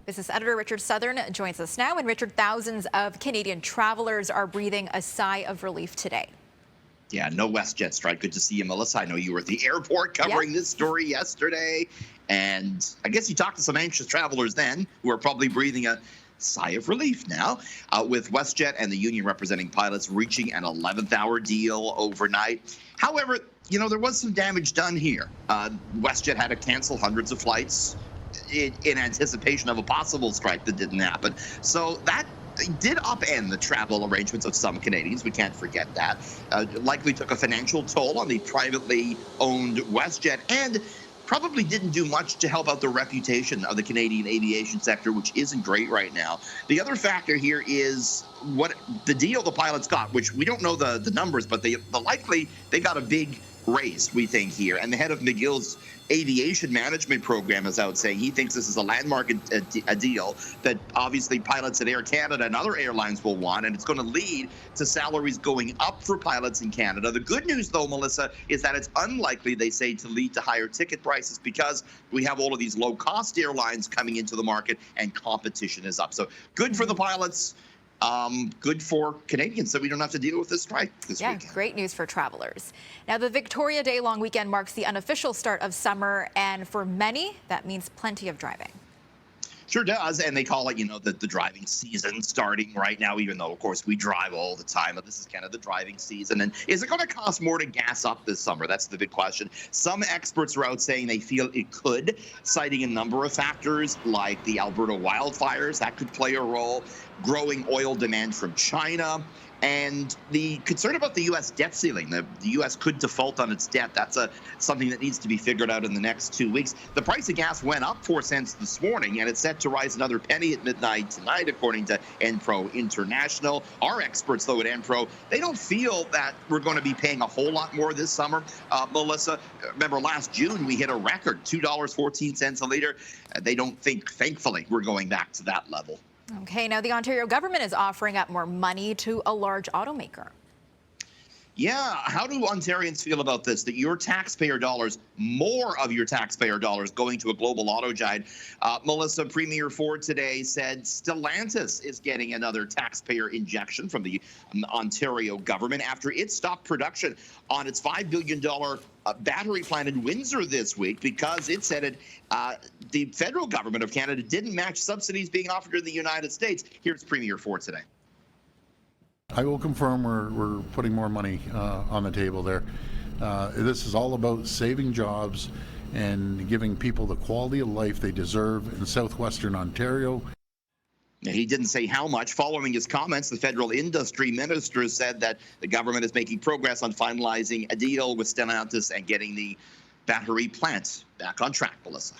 Business editor Richard Southern joins us now. And Richard, thousands of Canadian travelers are breathing a sigh of relief today. Yeah, no WestJet strike. Good to see you, Melissa. I know you were at the airport covering this story yesterday. And I guess you talked to some anxious travelers then who are probably breathing a sigh of relief now, with WestJet and the union representing pilots reaching an 11th hour deal overnight. However, there was some damage done here. WestJet had to cancel hundreds of flights in anticipation of a possible strike that didn't happen. So that did upend the travel arrangements of some Canadians. We can't forget that. Likely took a financial toll on the privately owned WestJet and probably didn't do much to help out the reputation of the Canadian aviation sector, which isn't great right now. The other factor here is what the deal the pilots got, which we don't know the numbers, but they got a big raise, we think, here. And the head of McGill's aviation management program is out saying he thinks this is a landmark a deal that obviously pilots at Air Canada and other airlines will want, and it's going to lead to salaries going up for pilots in Canada. The good news, though, Melissa, is that it's unlikely, they say, to lead to higher ticket prices because we have all of these low-cost airlines coming into the market and competition is up. So good for the pilots. Good for Canadians, so we don't have to deal with this strike this weekend. Yeah, great news for travelers. Now, the Victoria Day long weekend marks the unofficial start of summer, and for many, that means plenty of driving. Sure does, and they call it, the driving season starting right now, even though, of course, we drive all the time, but this is kind of the driving season. And is it going to cost more to gas up this summer? That's the big question. Some experts are out saying they feel it could, citing a number of factors like the Alberta wildfires. That could play a role, growing oil demand from China, and the concern about the U.S. debt ceiling. The U.S. could default on its debt. That's something that needs to be figured out in the next 2 weeks. The price of gas went up 4 cents this morning, and it's set to rise another penny at midnight tonight, according to Enpro International. Our experts, though, at Enpro, they don't feel that we're going to be paying a whole lot more this summer. Melissa, remember last June we hit a record, $2.14 a liter. They don't think, thankfully, we're going back to that level. Okay, now the Ontario government is offering up more money to a large automaker. Yeah, how do Ontarians feel about this? That your taxpayer dollars, more of your taxpayer dollars going to a global auto giant. Melissa, Premier Ford today said Stellantis is getting another taxpayer injection from the Ontario government after it stopped production on its $5 billion battery plant in Windsor this week because it said the federal government of Canada didn't match subsidies being offered in the United States. Here's Premier Ford today. I will confirm we're putting more money on the table there. This is all about saving jobs and giving people the quality of life they deserve in southwestern Ontario. He didn't say how much. Following his comments, the federal industry minister said that the government is making progress on finalizing a deal with Stellantis and getting the battery plant back on track, Melissa.